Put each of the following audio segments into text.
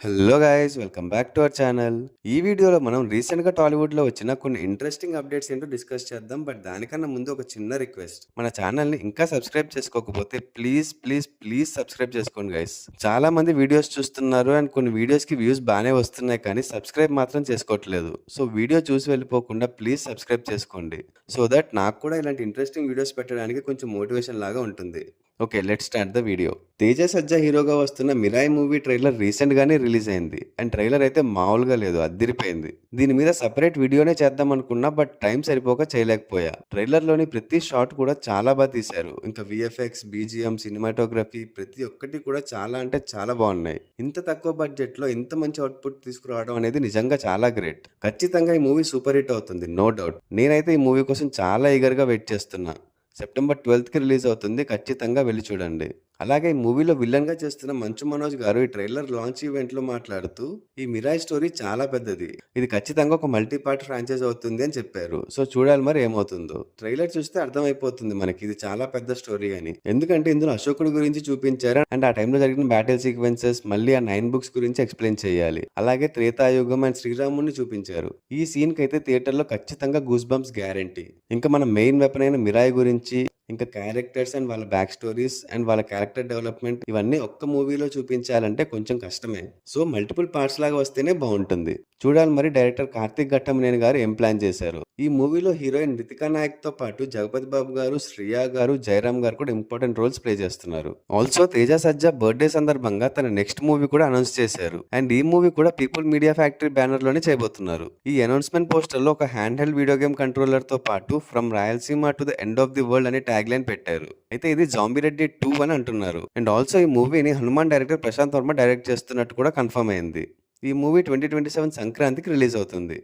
Hello guys, welcome back to our channel. ఈ వీడియోలో మనం రీసెంట్గా టాలీవుడ్లో వచ్చిన కొన్ని ఇంట్రెస్టింగ్ అప్డేట్స్ ఏంటో డిస్కస్ చేద్దాం. బట్ దానికన్నా ముందు ఒక చిన్న రిక్వెస్ట్, మన ఛానల్ని ఇంకా సబ్స్క్రైబ్ చేసుకోకపోతే ప్లీజ్ ప్లీజ్ ప్లీజ్ సబ్స్క్రైబ్ చేసుకోండి గైస్. చాలా మంది వీడియోస్ చూస్తున్నారు అండ్ కొన్ని వీడియోస్కి వ్యూస్ బాగానే వస్తున్నాయి, కానీ సబ్స్క్రైబ్ మాత్రం చేసుకోవట్లేదు. సో వీడియో చూసి వెళ్ళిపోకుండా ప్లీజ్ సబ్స్క్రైబ్ చేసుకోండి, సో దట్ నాకు కూడా ఇలాంటి ఇంట్రెస్టింగ్ వీడియోస్ పెట్టడానికి కొంచెం మోటివేషన్ లాగా ఉంటుంది. Okay, let's start the video. Teja Sajja హీరోగా వస్తున్న మిరాయి మూవీ ట్రైలర్ రీసెంట్ గానే రిలీజ్ అయింది అండ్ ట్రైలర్ అయితే మామూలుగా లేదు, అద్దిరిపోయింది. దీని మీద సపరేట్ వీడియోనే చేద్దాం అనుకున్నా, బట్ టైం సరిపోక చేయలేకపోయా. ట్రైలర్ లోని ప్రతి షాట్ కూడా చాలా బాగా తీశారు. ఇంకా విఎఫ్ఎక్స్, బీజిఎం, సినిమాటోగ్రఫీ ప్రతి ఒక్కటి కూడా చాలా అంటే చాలా బాగున్నాయి. ఇంత తక్కువ బడ్జెట్ లో ఇంత మంచి అవుట్పుట్ తీసుకురావడం అనేది నిజంగా చాలా గ్రేట్. ఖచ్చితంగా ఈ మూవీ సూపర్ హిట్ అవుతుంది, నో డౌట్. నేనైతే ఈ మూవీ కోసం చాలా ఈగర్ గా వెయిట్ చేస్తున్నా. సెప్టెంబర్ 12కి రిలీజ్ అవుతుంది, ఖచ్చితంగా వెళ్ళి చూడండి. అలాగే ఈ మూవీలో విలన్ గా చేస్తున్న మంచు మనోజ్ గారు ఈ ట్రైలర్ లాంచ్ ఈవెంట్ లో మాట్లాడుతూ, ఈ మిరాయి స్టోరీ చాలా పెద్దది, ఇది ఖచ్చితంగా ఒక మల్టీ పార్ట్ ఫ్రాంచైజ్ అవుతుంది అని చెప్పారు. సో చూడాలి మరి ఏమవుతుందో. ట్రైలర్ చూస్తే అర్థమైపోతుంది మనకి ఇది చాలా పెద్ద స్టోరీ అని, ఎందుకంటే ఇందులో అశోకుడి గురించి చూపించారు అండ్ ఆ టైంలో జరిగిన బ్యాటిల్ సీక్వెన్సెస్, మళ్ళీ ఆ 9 books గురించి ఎక్స్ప్లెయిన్ చేయాలి. అలాగే త్రేతాయుగం అండ్ శ్రీరాముడిని చూపించారు. ఈ సీన్ కి అయితే థియేటర్ లో ఖచ్చితంగా గూస్ బంప్స్ గ్యారంటీ. ఇంకా మన మెయిన్ వెపన్ అయిన మిరాయి గురించి, ఇంకా క్యారెక్టర్స్ అండ్ వాళ్ళ బ్యాక్ స్టోరీస్ అండ్ వాళ్ళ క్యారెక్టర్ డెవలప్మెంట్ ఇవన్నీ ఒక్క మూవీలో చూపించాలంటే కొంచెం కష్టమే. సో మల్టిపుల్ పార్ట్స్ లాగా వస్తేనే బాగుంటుంది. చూడాలి మరి డైరెక్టర్ కార్తిక్ ఘట్టమనేని గారు ఏం ప్లాన్ చేశారు. ఈ మూవీలో హీరోయిన్ రితికా నాయక్ తో పాటు జగపతి బాబు గారు, శ్రియా గారు, జయరామ్ గారు కూడా ఇంపార్టెంట్ రోల్స్ ప్లే చేస్తున్నారు. ఆల్సో తేజ సజ్జా బర్త్డే సందర్భంగా తన నెక్స్ట్ మూవీ కూడా అనౌన్స్ చేశారు అండ్ ఈ మూవీ కూడా పీపుల్ మీడియా ఫ్యాక్టరీ బ్యానర్ లోనే చేయబోతున్నారు. ఈ అనౌన్స్మెంట్ పోస్టర్ లో ఒక hand held video game controller తో పాటు from Rayalaseema to the end of the world అనే ట్యాగ్ లైన్ పెట్టారు. అయితే ఇది జాంబీ రెడ్డి 2 అని అంటున్నారు. అండ్ ఆల్సో ఈ మూవీని హనుమాన్ డైరెక్టర్ ప్రశాంత్ వర్మ డైరెక్ట్ చేస్తున్నట్టు కూడా కన్ఫర్మ్ అయింది. ఈ మూవీ 2027 సంక్రాంతికి రిలీజ్ అవుతుంది.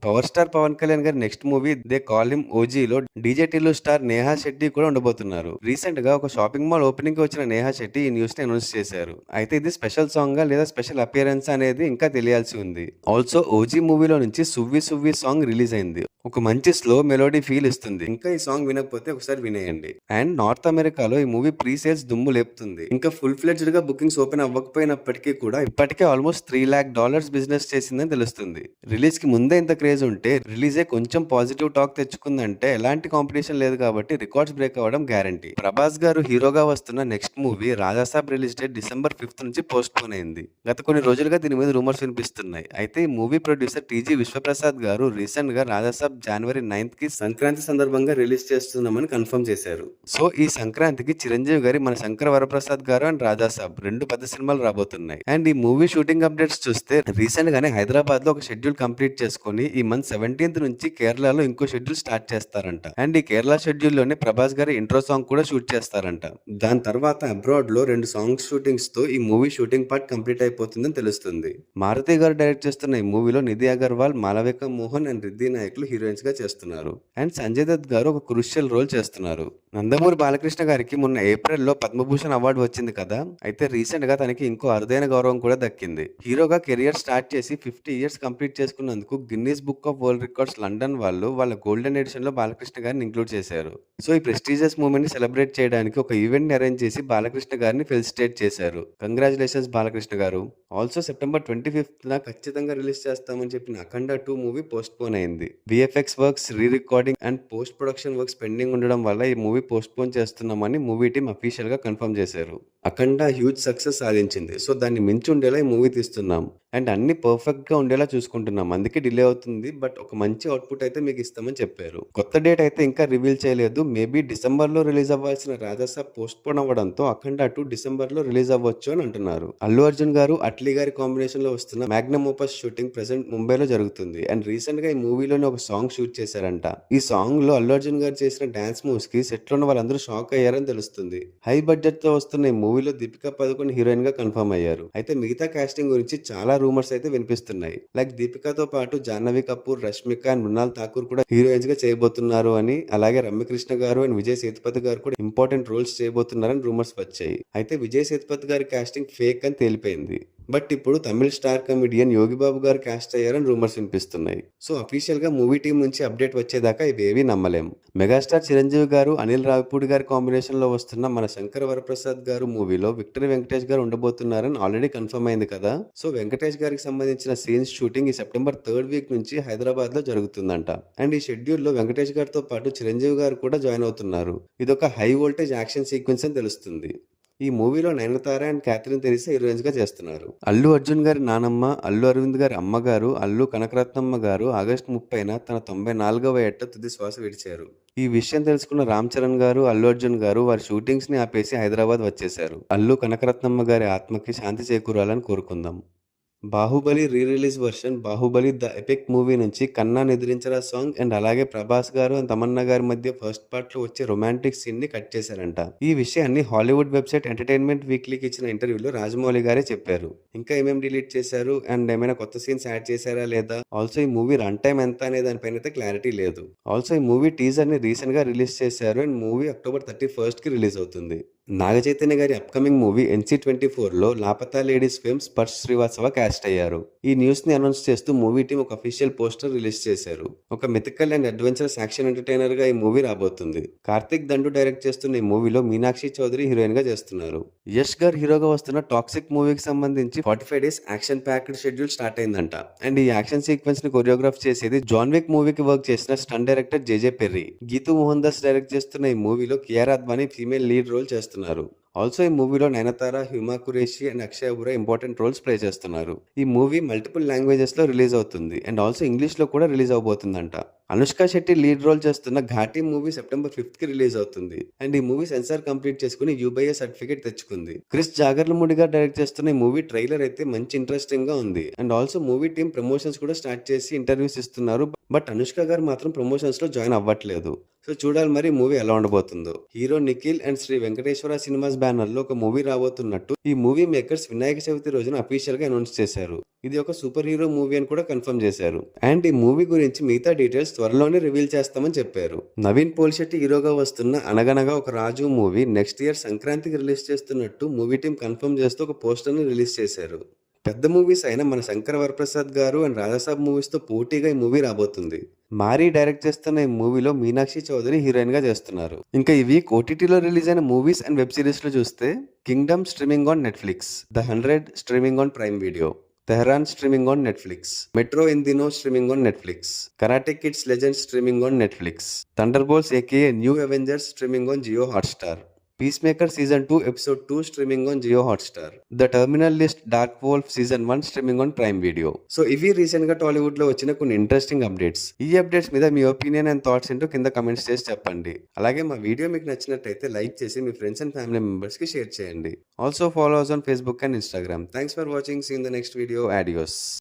పవర్ స్టార్ పవన్ కళ్యాణ్ గారి next movie they call him ఓజీలో డీజే టిల్లు స్టార్ నేహా శెట్టి కూడా ఉండబోతున్నారు. రీసెంట్ గా ఒక షాపింగ్ మాల్ ఓపెనింగ్ కి వచ్చిన నేహా శెట్టి ఈ న్యూస్ ని అనౌన్స్ చేశారు. అయితే ఇది స్పెషల్ సాంగ్ గా లేదా స్పెషల్ అపియరెన్స్ అనేది ఇంకా తెలియాల్సి ఉంది. ఆల్సో ఓజీ మూవీలో నుంచి సువ్వి సువ్వి సాంగ్ రిలీజ్ అయింది. ఒక మంచి స్లో మెలోడీ ఫీల్ ఇస్తుంది. ఇంకా ఈ సాంగ్ వినకపోతే ఒకసారి వినేయండి. అండ్ నార్త్ అమెరికాలో ఈ మూవీ ప్రీ సేల్స్ దుమ్ము లేపుతుంది. ఇంకా ఫుల్ ఫ్లెడ్జ్డ్ గా బుకింగ్స్ ఓపెన్ అవ్వకపోయినప్పటికీ కూడా ఇప్పటికే ఆల్మోస్ట్ $3 lakh బిజినెస్ చేసిందని తెలుస్తుంది. రిలీజ్ కి ముందే ఇంత క్రేజ్ ఉంటే రిలీజే కొంచెం పాజిటివ్ టాక్ తెచ్చుకుందంటే ఎలాంటి కాంపిటీషన్ లేదు కాబట్టి రికార్డ్స్ బ్రేక్ అవ్వడం గ్యారంటీ. ప్రభాస్ గారు హీరోగా వస్తున్న next movie Raja Saab release date December 5th నుంచి పోస్ట్ పోన్ అయింది. గత కొన్ని రోజులుగా దీని మీద రూమర్స్ వినిపిస్తున్నాయి. అయితే ఈ మూవీ ప్రొడ్యూసర్ టీజీ విశ్వప్రసాద్ గారు రీసెంట్ గా రాజాసాబ్ January 9th కి సంక్రాంతి సందర్భంగా రిలీజ్ చేస్తున్నామని కన్ఫర్మ్ చేశారు. సో ఈ సంక్రాంతికి చిరంజీవి గారి మన శంకర వరప్రసాద్ గారు అండ్ రాజాసాబ్ 2 పెద్ద సినిమాలు రాబోతున్నాయి. అండ్ ఈ మూవీ షూటింగ్ అప్డేట్స్ చూస్తే రీసెంట్ గానే హైదరాబాద్ లో ఒక షెడ్యూల్ కంప్లీట్ చేసుకుని ఈ మంత్ 17th నుంచి కేరళలో ఇంకో షెడ్యూల్ స్టార్ట్ చేస్తారంట. అండ్ ఈ కేరళ షెడ్యూల్ లోనే ప్రభాస్ గారి ఇంట్రో సాంగ్ కూడా షూట్ చేస్తారంట. దాని తర్వాత అబ్రాడ్ లో 2 సాంగ్స్ షూటింగ్స్ తో ఈ మూవీ షూటింగ్ పార్ట్ కంప్లీట్ అయిపోతుందని తెలుస్తుంది. మారుతి గారు డైరెక్ట్ చేస్తున్న ఈ మూవీలో నిధి అగర్వాల్, మాలవిక మోహన్ అండ్ రిద్ధి నాయకులు హీరోయిన్స్ గా చేస్తున్నారు. అండ్ సంజయ్ దత్ గారు ఒక క్రూషియల్ రోల్ చేస్తున్నారు. నందమూరి బాలకృష్ణ గారికి మొన్న ఏప్రిల్లో పద్మభూషణ్ అవార్డు వచ్చింది కదా. అయితే రీసెంట్ గా తనకి ఇంకో అరుదైన గౌరవం కూడా దక్కింది. హీరోగా కెరియర్ స్టార్ట్ చేసి 50 years కంప్లీట్ చేసుకున్నందుకు Guinness book of world records London వాళ్ళు వాళ్ళ గోల్డెన్ ఎడిషన్ లో బాలకృష్ణ గారిని ఇంక్లూడ్ చేశారు. సో ఈ ప్రెస్టీజియస్ మూమెంట్ ని సెలబ్రేట్ చేయడానికి ఒక ఈవెంట్ ని అరేంజ్ చేసి బాలకృష్ణ గారిని ఫెలిసిటేట్ చేశారు. కంగ్రాచులేషన్స్ బాలకృష్ణ గారు. ఆల్సో September 25th ఖచ్చితంగా రిలీజ్ చేస్తామని చెప్పిన అఖండ 2 మూవీ పోస్ట్ పోన్ అయింది. VFX works, re recording and post production works pending ఉండడం వల్ల ఈ మూవీ పోస్ట్ పోన్ చేస్తున్నామని మూవీ టీమ్ అఫీషియల్ గా కన్ఫర్మ్ చేశారు. అఖండ హ్యూజ్ సక్సెస్ సాధించింది. సో దాన్ని మించి ఉండేలా ఈ మూవీ తీస్తున్నాం అండ్ అన్ని పర్ఫెక్ట్ గా ఉండేలా చూసుకుంటున్నాం. అందుకే డిలే అవుతుంది, బట్ ఒక మంచి అవుట్పుట్ అయితే మీకు ఇస్తామని చెప్పారు. కొత్త డేట్ అయితే ఇంకా రివీల్ చేయలేదు. మేబీ డిసెంబర్ లో రిలీజ్ అవ్వాల్సిన రాజాసాబ్ పోస్ట్ పోన్ అవ్వడంతో అఖండ 2 డిసెంబర్ లో రిలీజ్ అవ్వచ్చు అని అంటున్నారు. అల్లు అర్జున్ గారు, అట్లీ గారి కాంబినేషన్ లో వస్తున్న మ్యాగ్నమ్ ఓపస్ షూటింగ్ ప్రెసెంట్ ముంబైలో జరుగుతుంది. అండ్ రీసెంట్ గా ఈ మూవీలోనే ఒక సాంగ్ షూట్ చేశారంట. ఈ సాంగ్ లో అల్లు అర్జున్ గారు చేసిన డాన్స్ మూవ్స్ కి సెట్ లో ఉన్న వాళ్ళందరూ షాక్ అయ్యారని తెలుస్తుంది. హై బడ్జెట్ తో వస్తున్న ఈ మూవీలో దీపికా పదుకొన్ హీరోయిన్ గా కన్ఫర్మ్ అయ్యారు. అయితే మిగతా కాస్టింగ్ గురించి చాలా రూమర్స్ అయితే వినిపిస్తున్నాయి. లైక్ దీపికాతో పాటు జాహ్నవి కపూర్, రష్మిక అండ్ మృణాల్ ఠాకూర్ కూడా హీరోయిన్స్ గా చేయబోతున్నారు అని, అలాగే రమ్యకృష్ణ గారు అండ్ విజయ్ సేతుపతి గారు కూడా ఇంపార్టెంట్ రోల్స్ చేయబోతున్నారని రూమర్స్ వచ్చాయి. అయితే విజయ్ సేతుపతి గారి కాస్టింగ్ ఫేక్ అని తేలిపోయింది. బట్ ఇప్పుడు తమిళ స్టార్ కమెడియన్ యోగిబాబు గారు క్యాస్ట్ అయ్యారని రూమర్స్ వినిపిస్తున్నాయి. సో అఫీషియల్ గా మూవీ టీం నుంచి అప్డేట్ వచ్చేదాకా ఇవేవీ నమ్మలేం. మెగాస్టార్ చిరంజీవి గారు, అనిల్ రావిపూడి గారి కాంబినేషన్ లో వస్తున్న మన శంకర్ వరప్రసాద్ గారు మూవీలో విక్టరీ వెంకటేష్ గారు ఉండబోతున్నారని ఆల్రెడీ కన్ఫర్మ్ అయింది కదా. సో వెంకటేష్ గారికి సంబంధించిన సీన్స్ షూటింగ్ ఈ సెప్టెంబర్ 3rd వీక్ నుంచి హైదరాబాద్ లో జరుగుతుందంట. అండ్ ఈ షెడ్యూల్ లో వెంకటేష్ గారితో పాటు చిరంజీవి గారు కూడా జాయిన్ అవుతున్నారు. ఇదొక హై వోల్టేజ్ యాక్షన్ సీక్వెన్స్ అని తెలుస్తుంది. ఈ మూవీలో నయనతార అండ్ క్యాథరిన్ తెరిసా హీరోయిన్స్ గా చేస్తున్నారు. అల్లు అర్జున్ గారి నానమ్మ, అల్లు అరవింద్ గారి అమ్మగారు, అల్లు కనకరత్నమ్మ గారు ఆగస్టు 30న తన 94వ ఏట తుది శ్వాస విడిచారు. ఈ విషయం తెలుసుకున్న రామ్ చరణ్ గారు, అల్లు అర్జున్ గారు వారి షూటింగ్స్ ని ఆపేసి హైదరాబాద్ వచ్చేశారు. అల్లు కనకరత్నమ్మ గారి ఆత్మకి శాంతి చేకూరాలని కోరుకుందాం. Baahubali re release version Baahubali the epic movie నుంచి కన్నా నిద్రించరా సాంగ్ అండ్ అలాగే ప్రభాస్ గారు అండ్ తమన్నా గారి మధ్య ఫస్ట్ పార్ట్ లో వచ్చే రొమాంటిక్ సీన్ ని కట్ చేశారంట. ఈ విషయాన్ని హాలీవుడ్ వెబ్సైట్ ఎంటర్టైన్మెంట్ వీక్లీకి ఇచ్చిన ఇంటర్వ్యూలో రాజమౌళి గారే చెప్పారు. ఇంకా ఏమేమి డిలీట్ చేశారు అండ్ ఏమైనా కొత్త సీన్స్ యాడ్ చేశారా లేదా, ఆల్సో ఈ మూవీ రన్ టైం ఎంత అనే దానిపైన అయితే క్లారిటీ లేదు. ఆల్సో ఈ మూవీ టీజర్ ని రీసెంట్ గా రిలీజ్ చేశారు అండ్ మూవీ అక్టోబర్ 31st కి రిలీజ్ అవుతుంది. నాగ చైతన్య గారి అప్కమింగ్ మూవీ NC-24లో Laapataa Ladies film Sparsh Shrivastava cast అయ్యారు. ఈ న్యూస్ ని అనౌన్స్ చేస్తూ మూవీ టీం ఒక అఫీషియల్ పోస్టర్ రిలీజ్ చేశారు. ఒక mythical and adventurous action entertainer గా ఈ మూవీ రాబోతుంది. కార్తిక్ దండు డైరెక్ట్ చేస్తున్న ఈ మూవీలో మీనాక్షి చౌదరి హీరోయిన్ గా చేస్తున్నారు. యష్ గారు హీరోగా వస్తున్న టాక్సిక్ మూవీకి సంబంధించి 45 days action packed schedule start అయిందంట. అండ్ ఈ యాక్షన్ సీక్వెన్స్ ని కొరియోగ్రాఫ్ చేసేది జాన్ విక్ మూవీకి వర్క్ చేసిన stunt director JJ Perry. Geetu Mohan Das direct చేస్తున్న ఈ మూవీలో Kiara Advani female lead role చేస్తున్నారు. ఆల్సో ఈ మూవీలో Nayanthara, Huma Qureshi and Akshay Oberoi important roles play చేస్తున్నారు. ఈ మూవీ మల్టిపుల్ లాంగ్వేజెస్ లో రిలీజ్ అవుతుంది అండ్ ఆల్సో ఇంగ్లీష్ లో కూడా రిలీజ్ అవబోతుందంట. అనుష్క శెట్టి లీడ్ రోల్ చేస్తున్న ఘాటీ మూవీ సెప్టెంబర్ 5th కి రిలీజ్ అవుతుంది. అండ్ ఈ మూవీ సెన్సార్ కంప్లీట్ చేసుకుని UBA సర్టిఫికేట్ తెచ్చుకుంది. క్రిస్ జాగర్లమూడి గారు డైరెక్ట్ చేస్తున్న ఈ మూవీ ట్రైలర్ అయితే మంచి ఇంట్రెస్టింగ్ గా ఉంది. And also movie team promotions కూడా స్టార్ట్ చేసి ఇంటర్వ్యూస్ ఇస్తున్నారు. బట్ అనుష్క గారు మాత్రం ప్రమోషన్స్ లో జాయిన్ అవ్వట్లేదు. సో చూడాలి మరి మూవీ ఎలా ఉండబోతుందో. Hero Nikhil and Sri Venkateswara Cinemas banner లో ఒక మూవీ రాబోతున్నట్టు ఈ మూవీ మేకర్స్ వినాయక చవితి రోజున అఫీషియల్ గా అనౌన్స్ చేశారు. ఇది ఒక సూపర్ హీరో మూవీ అని కూడా కన్ఫర్మ్ చేశారు. అండ్ ఈ మూవీ గురించి మిగతా డీటెయిల్స్ త్వరలోనే రివీల్ చేస్తామని చెప్పారు. నవీన్ పోల్శెట్టి హీరోగా వస్తున్న అనగనగా ఒక రాజు మూవీ నెక్స్ట్ ఇయర్ సంక్రాంతికి రిలీజ్ చేస్తున్నట్టు మూవీ టీం కన్ఫర్మ్ చేస్తూ ఒక పోస్టర్ ని రిలీజ్ చేశారు. పెద్ద మూవీస్ అయిన మన శంకర్ వరప్రసాద్ గారు అండ్ రాజాసాబ్ మూవీస్ తో పోటీగా ఈ మూవీ రాబోతుంది. మారీ డైరెక్ట్ చేస్తున్న ఈ మూవీలో మీనాక్షి చౌదరి హీరోయిన్ గా చేస్తున్నారు. ఇంకా ఈ వీక్ OTTలో రిలీజ్ అయిన మూవీస్ అండ్ వెబ్ సిరీస్ లో చూస్తే Kingdom streaming on Netflix, The 100 streaming on prime video, Tehran streaming on Netflix, Metro Indino streaming on Netflix, Karate Kids Legends streaming on Netflix, Thunderbolts aka New Avengers streaming on Jio Hotstar, Peacemaker Season 2 Episode 2 streaming on Jio Hotstar, The Terminal List Dark Wolf Season 1 streaming on Prime Video. So ఇవి recent గా టాలీవుడ్ లో వచ్చిన కొన్ని interesting updates. ఈ updates మీద మీ opinion and thoughts ఏంటో కింద comments చేసి చెప్పండి. అలాగే మా వీడియో మీకు నచ్చినట్టయితే లైక్ చేసి మీ ఫ్రెండ్స్ అండ్ ఫ్యామిలీ మెంబర్స్ కి షేర్ చేయండి. Also follow us on Facebook and Instagram. Thanks for watching. See you in the next video. Adios.